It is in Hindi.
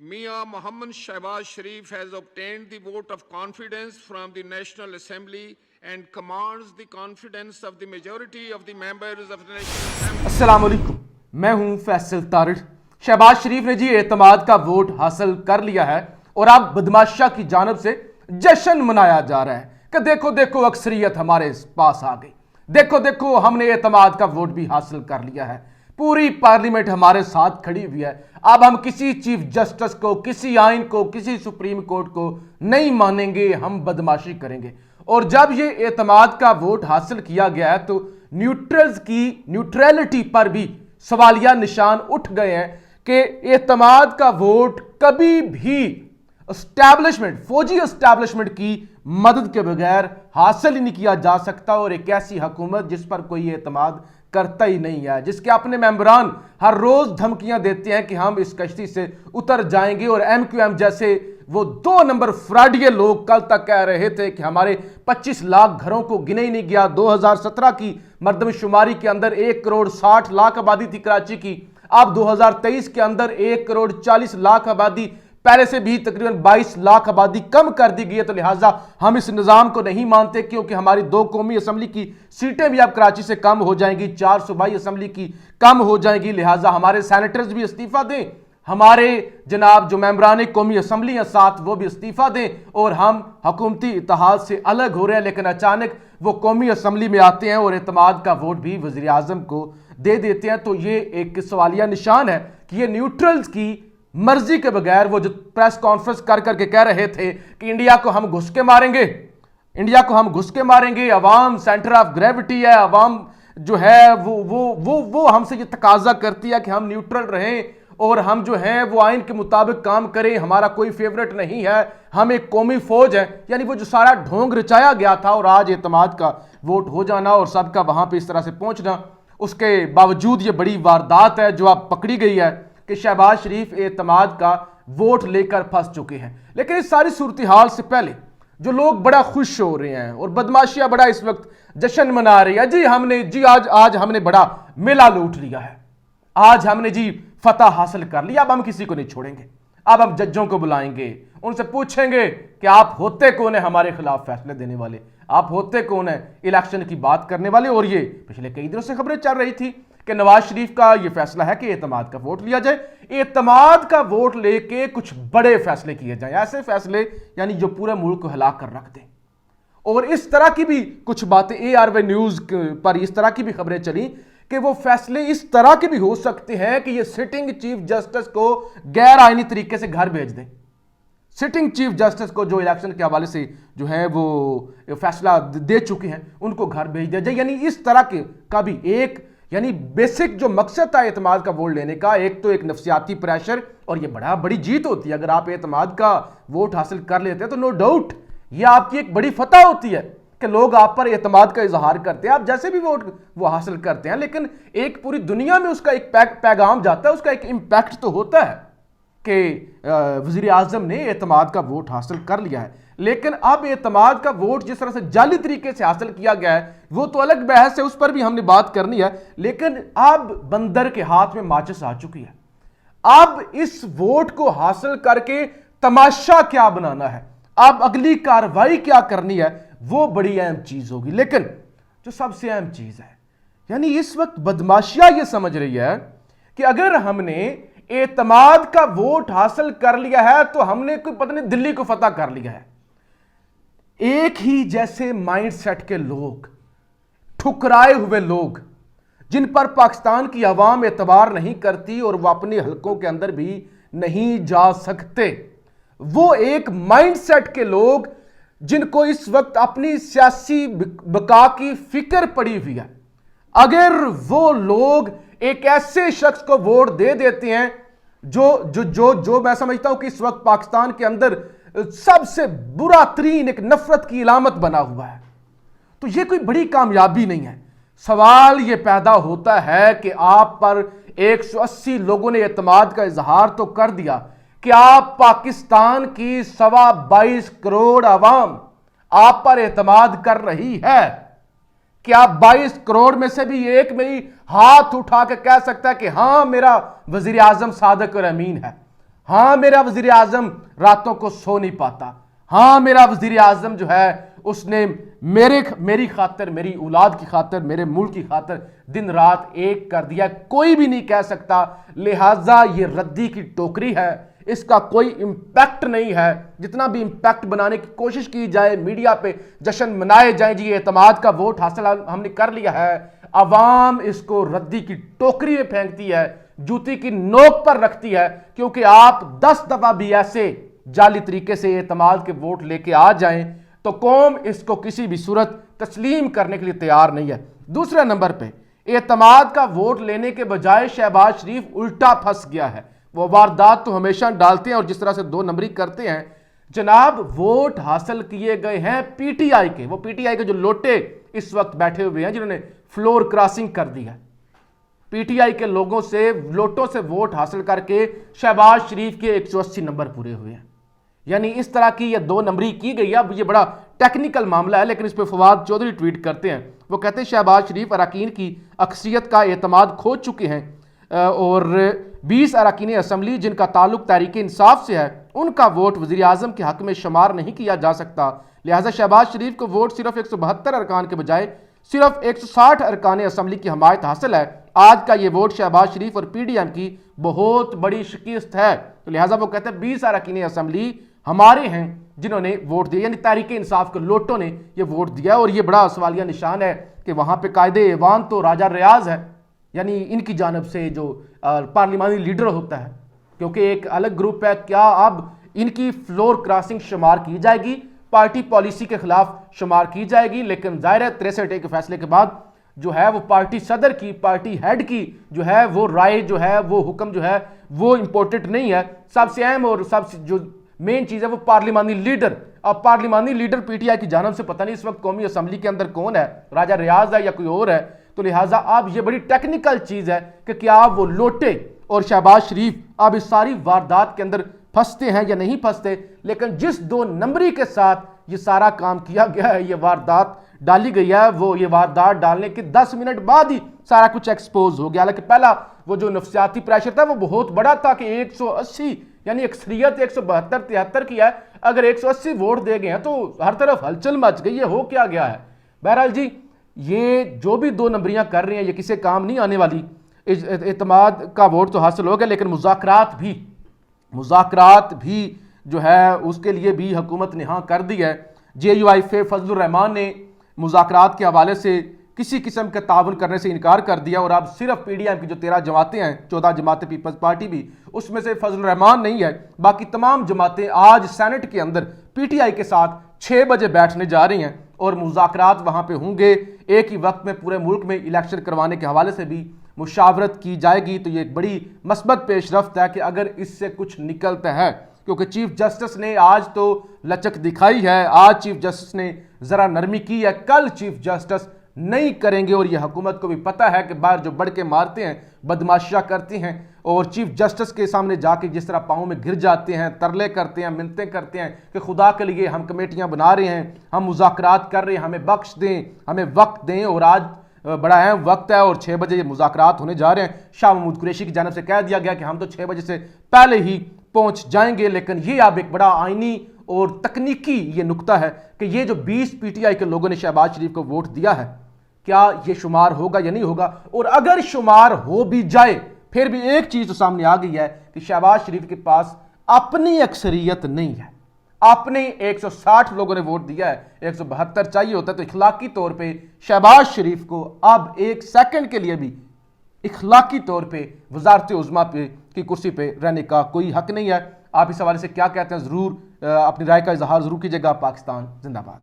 Mia Mohammed Shahbaz Sharif has obtained the vote of confidence from the National Assembly and commands the confidence of the majority of the members of the National Assembly. अस्सलाम वालेकुम, मैं हूं फैसल तारिड़। शहबाज शरीफ ने जी एतमाद का वोट हासिल कर लिया है और अब बदमाशा की जानब से जश्न मनाया जा रहा है कि देखो देखो अक्सरियत हमारे पास आ गई, देखो देखो हमने एतमाद का वोट भी हासिल कर लिया है, पूरी पार्लियामेंट हमारे साथ खड़ी हुई है। अब हम किसी चीफ जस्टिस को, किसी आइन को, किसी सुप्रीम कोर्ट को नहीं मानेंगे, हम बदमाशी करेंगे। और जब ये एतमाद का वोट हासिल किया गया है तो न्यूट्रल्स की न्यूट्रलिटी पर भी सवालिया निशान उठ गए हैं कि एतमाद का वोट कभी भी एस्टैब्लिशमेंट, फौजी एस्टैब्लिशमेंट की मदद के बगैर हासिल ही नहीं किया जा सकता। और एक ऐसी हुकूमत जिस पर कोई एतमाद करता ही नहीं है, जिसके अपने मेंबरान हर रोज धमकियां देते हैं कि हम इस कश्ती से उतर जाएंगे, और MQM जैसे वो 2 नंबर फ्रॉडिये लोग कल तक कह रहे थे कि हमारे 25 लाख घरों को गिने ही नहीं गया। 2017 की मर्दमशुमारी के अंदर 1 करोड़ 60 लाख आबादी थी कराची की, अब 2023 के अंदर 1 करोड़ 40 लाख आबादी, पहले से भी तकरीबन 22 लाख आबादी कम कर दी गई है। तो लिहाजा हम इस निज़ाम को नहीं मानते, क्योंकि हमारी 2 कौमी असम्बली की सीटें भी अब कराची से कम हो जाएंगी, 4 सूबाई असम्बली की कम हो जाएंगी। लिहाजा हमारे सैनेटर्स भी इस्तीफा दें, हमारे जनाब जो मेंबरान कौमी असम्बली हैं साथ वो भी इस्तीफा दें, और हम हुकूमती इत्तेहाद से अलग हो रहे हैं। लेकिन अचानक वो कौमी असम्बली में आते हैं और एतमाद का वोट भी वज़ीर आज़म को दे देते हैं। तो ये एक सवालिया निशान है कि ये न्यूट्रल्स की मर्जी के बगैर, वो जो प्रेस कॉन्फ्रेंस कर करके कह रहे थे कि इंडिया को हम घुस के मारेंगे, इंडिया को हम घुस के मारेंगे, अवाम सेंटर ऑफ ग्रेविटी है, अवाम जो है वो हमसे ये तकाजा करती है कि हम न्यूट्रल रहें और हम जो हैं वो आइन के मुताबिक काम करें, हमारा कोई फेवरेट नहीं है, हम एक कौमी फौज है। यानी वो जो सारा ढोंग रचाया गया था और आज एतमाद का वोट हो जाना और सबका वहां पे इस तरह से पहुंचना, उसके बावजूद ये बड़ी वारदात है जो अब पकड़ी गई है कि शहबाज शरीफ एतमाद का वोट लेकर फंस चुके हैं। लेकिन इस सारी सूरत हाल से पहले जो लोग बड़ा खुश हो रहे हैं और बदमाशियां बड़ा इस वक्त जश्न मना रही है, जी आज हमने बड़ा मेला लूट लिया है, आज हमने जी फतह हासिल कर लिया, अब हम किसी को नहीं छोड़ेंगे, अब हम जजों को बुलाएंगे, उनसे पूछेंगे कि आप होते कौन है हमारे खिलाफ फैसले देने वाले, आप होते कौन है इलेक्शन की बात करने वाले। और ये पिछले कई दिनों से खबरें चल रही थी कि नवाज शरीफ का यह फैसला है कि एतमाद का वोट लिया जाए, एतमाद का वोट लेके कुछ बड़े फैसले किए जाएं, ऐसे फैसले यानी जो पूरे मुल्क को हिला कर रख दें। और इस तरह की भी कुछ बातें ARY न्यूज पर इस तरह की भी खबरें चली कि वो फैसले इस तरह के भी हो सकते हैं कि ये सिटिंग चीफ जस्टिस को गैर आईनी तरीके से घर भेज दें, सिटिंग चीफ जस्टिस को जो इलेक्शन के हवाले से जो है वो फैसला दे चुके हैं उनको घर भेज दिया जाए। यानी इस तरह के का भी एक यानी बेसिक जो मकसद था एतमाद का वोट लेने का, एक तो एक नफसियाती प्रेशर, और ये बड़ी जीत होती है अगर आप एतमाद का वोट हासिल कर लेते हैं तो नो डाउट ये आपकी एक बड़ी फतह होती है कि लोग आप पर एतमाद का इजहार करते हैं, आप जैसे भी वोट वो हासिल करते हैं। लेकिन एक पूरी दुनिया में उसका एक पैगाम जाता है, उसका एक इम्पैक्ट तो होता है कि वज़ीर आज़म ने एतमाद का वोट हासिल कर लिया है। लेकिन अब एतमाद का वोट जिस तरह से जाली तरीके से हासिल किया गया है वो तो अलग बहस है, उस पर भी हमने बात करनी है। लेकिन अब बंदर के हाथ में माचिस आ चुकी है, अब इस वोट को हासिल करके तमाशा क्या बनाना है, अब अगली कार्रवाई क्या करनी है, वो बड़ी अहम चीज होगी। लेकिन जो सबसे अहम चीज है, यानी इस वक्त बदमाशियां ये समझ रही है कि अगर हमने एतमाद का वोट हासिल कर लिया है तो हमने कोई पता नहीं दिल्ली को फतह कर लिया है। एक ही जैसे माइंडसेट के लोग, ठुकराए हुए लोग, जिन पर पाकिस्तान की आवाम एतबार नहीं करती और वो अपने हलकों के अंदर भी नहीं जा सकते, वो एक माइंडसेट के लोग जिनको इस वक्त अपनी सियासी बका की फिक्र पड़ी हुई है, अगर वो लोग एक ऐसे शख्स को वोट दे देते हैं जो मैं समझता हूं कि इस वक्त पाकिस्तान के अंदर सबसे बुरा तरीन एक नफरत की इलामत बना हुआ है, तो यह कोई बड़ी कामयाबी नहीं है। सवाल यह पैदा होता है कि आप पर 180 लोगों ने एतमाद का इजहार तो कर दिया, क्या पाकिस्तान की 22.25 करोड़ आवाम आप पर एतमाद कर रही है? क्या 22 करोड़ में से भी एक मेरी हाथ उठा के कह सकता है कि हां मेरा वजीर आजम सादिक और अमीन है, हाँ मेरा वजीर आजम रातों को सो नहीं पाता, हाँ मेरा वजीर आजम जो है उसने मेरी खातर, मेरी औलाद की खातर, मेरे मुल्क की खातर दिन रात एक कर दिया, कोई भी नहीं कह सकता। लिहाजा ये रद्दी की टोकरी है, इसका कोई इंपैक्ट नहीं है। जितना भी इंपैक्ट बनाने की कोशिश की जाए, मीडिया पे जश्न मनाए जाए, जी एतमाद का वोट हासिल हमने कर लिया है, अवाम इसको रद्दी की टोकरी में फेंकती है, जूती की नोक पर रखती है। क्योंकि आप 10 दफा भी ऐसे जाली तरीके से एतमाद के वोट लेके आ जाएं तो कौम इसको किसी भी सूरत तस्लीम करने के लिए तैयार नहीं है। दूसरे नंबर पे एतमाद का वोट लेने के बजाय शहबाज शरीफ उल्टा फंस गया है। वो वारदात तो हमेशा डालते हैं और जिस तरह से 2 नंबरी करते हैं। जनाब वोट हासिल किए गए हैं पीटीआई के, वो पीटीआई के जो लोटे इस वक्त बैठे हुए हैं जिन्होंने फ्लोर क्रॉसिंग कर दी है, पीटीआई के लोगों से, लोटों से वोट हासिल करके शहबाज शरीफ के 180 नंबर पूरे हुए हैं। यानी इस तरह की ये 2 नंबरी की गई है। अब ये बड़ा टेक्निकल मामला है, लेकिन इस पर फवाद चौधरी ट्वीट करते हैं, वो कहते हैं शहबाज शरीफ अरकान की अक्सरियत का एतमाद खो चुके हैं और 20 अरकान असम्बली जिनका ताल्लुक तहरीक इंसाफ से है उनका वोट वज़ीर आज़म के हक में शुमार नहीं किया जा सकता। लिहाजा शहबाज शरीफ को वोट सिर्फ 172 अरकान के बजाय सिर्फ 160 अरकान असम्बली की हमायत हासिल है। आज का ये वोट शहबाज शरीफ और पीडीएम की बहुत बड़ी शिकस्त है। तो लिहाजा वो कहते हैं 20 अरकान असम्बली हमारे हैं जिन्होंने वोट दिया, यानी तहरीक इंसाफ के लोटों ने ये वोट दिया। और ये बड़ा सवालिया निशान है कि वहां पे कायदे ऐवान तो राजा रियाज है, यानी इनकी जानब से जो पार्लिमानी लीडर होता है, क्योंकि एक अलग ग्रुप है। क्या अब इनकी फ्लोर क्रॉसिंग शुमार की जाएगी, पार्टी पॉलिसी के खिलाफ शुमार की जाएगी? लेकिन जाहिर है 63 के फैसले के बाद जो है वो पार्टी सदर की, पार्टी हेड की जो है वो राय, जो है वो हुक्म जो है वो इंपॉर्टेंट नहीं है। सबसे अहम और सबसे जो मेन चीज है वो पार्लिमानी लीडर। अब पार्लिमानी लीडर पीटीआई की जानब से पता नहीं इस वक्त कौमी असम्बली के अंदर कौन है, राजा रियाज है या कोई और है। तो लिहाजा अब ये बड़ी टेक्निकल चीज है कि क्या वो लोटे और शहबाज शरीफ अब इस सारी वारदात के अंदर फंसते हैं या नहीं फंसते। लेकिन जिस 2 नंबरी के साथ ये सारा काम किया गया है, ये वारदात डाली गई है, वो ये वारदात डालने के 10 मिनट बाद ही सारा कुछ एक्सपोज हो गया। हालांकि पहला वो जो नफ्सियाती प्रेशर था वो बहुत बड़ा था कि 180 यानी अक्सरियत 172-73 की है, अगर 180 वोट दे गए हैं तो हर तरफ हलचल मच गई है, हो क्या गया है। बहरहाल जी ये जो भी 2 नंबरियां कर रही हैं ये किसी काम नहीं आने वाली। एतमाद का वोट तो हासिल हो गया, लेकिन मुज़ाकरात भी जो है उसके लिए भी हुकूमत ने हाँ कर दी है। JUI फजलुर रहमान ने मुज़ाकरात के हवाले से किसी किस्म का ताउन करने से इनकार कर दिया और अब सिर्फ पीडीएम की जो 13 जमातें हैं, 14 जमातें पीपल्स पार्टी भी, उसमें से फजलुर रहमान नहीं है, बाकी तमाम जमातें आज सेनेट के अंदर पीटीआई के साथ 6 बजे बैठने जा रही हैं और मुज़ाकरात वहाँ पे होंगे। एक ही वक्त में पूरे मुल्क में इलेक्शन करवाने के हवाले से भी मुशावरत की जाएगी। तो ये एक बड़ी मस्बत पेशरफ्त है कि अगर इससे कुछ निकलता है, क्योंकि चीफ जस्टिस ने आज तो लचक दिखाई है, आज चीफ जस्टिस ने ज़रा नरमी की है, कल चीफ जस्टिस नहीं करेंगे। और यह हुकूमत को भी पता है कि बाहर जो बढ़ के मारते हैं, बदमाशियाँ करती हैं और चीफ जस्टिस के सामने जाके जिस तरह पाँव में गिर जाते हैं, तरले करते हैं, मिन्नतें करते हैं कि खुदा के लिए हम कमेटियाँ बना रहे हैं, हम मुज़ाकरात कर रहे हैं, हमें बख्श दें, हमें वक्त दें। और आज बड़ा अहम वक्त है और 6 बजे ये मुज़ाकरात होने जा रहे हैं। शाह महमूद कुरैशी की जानब से कह दिया गया कि हम तो 6 बजे से पहले ही पहुँच जाएंगे। लेकिन ये अब एक बड़ा आइनी और तकनीकी ये नुकता है कि ये जो 20 पीटीआई के लोगों ने शहबाज शरीफ को वोट दिया है, क्या ये शुमार होगा या नहीं होगा। और अगर शुमार हो भी जाए फिर भी एक चीज तो सामने आ गई है कि शहबाज शरीफ के पास अपनी अक्सरियत नहीं है, अपने 160 लोगों ने वोट दिया है, 172 चाहिए होता है। तो इखलाकी तौर पे शहबाज शरीफ को अब 1 सेकंड के लिए भी इखलाकी तौर पे वजारत उज़्मा पे की कुर्सी पे रहने का कोई हक नहीं है। आप इस हवाले से क्या कहते हैं, जरूर अपनी राय का इजहार जरूर कीजिएगा। पाकिस्तान जिंदाबाद।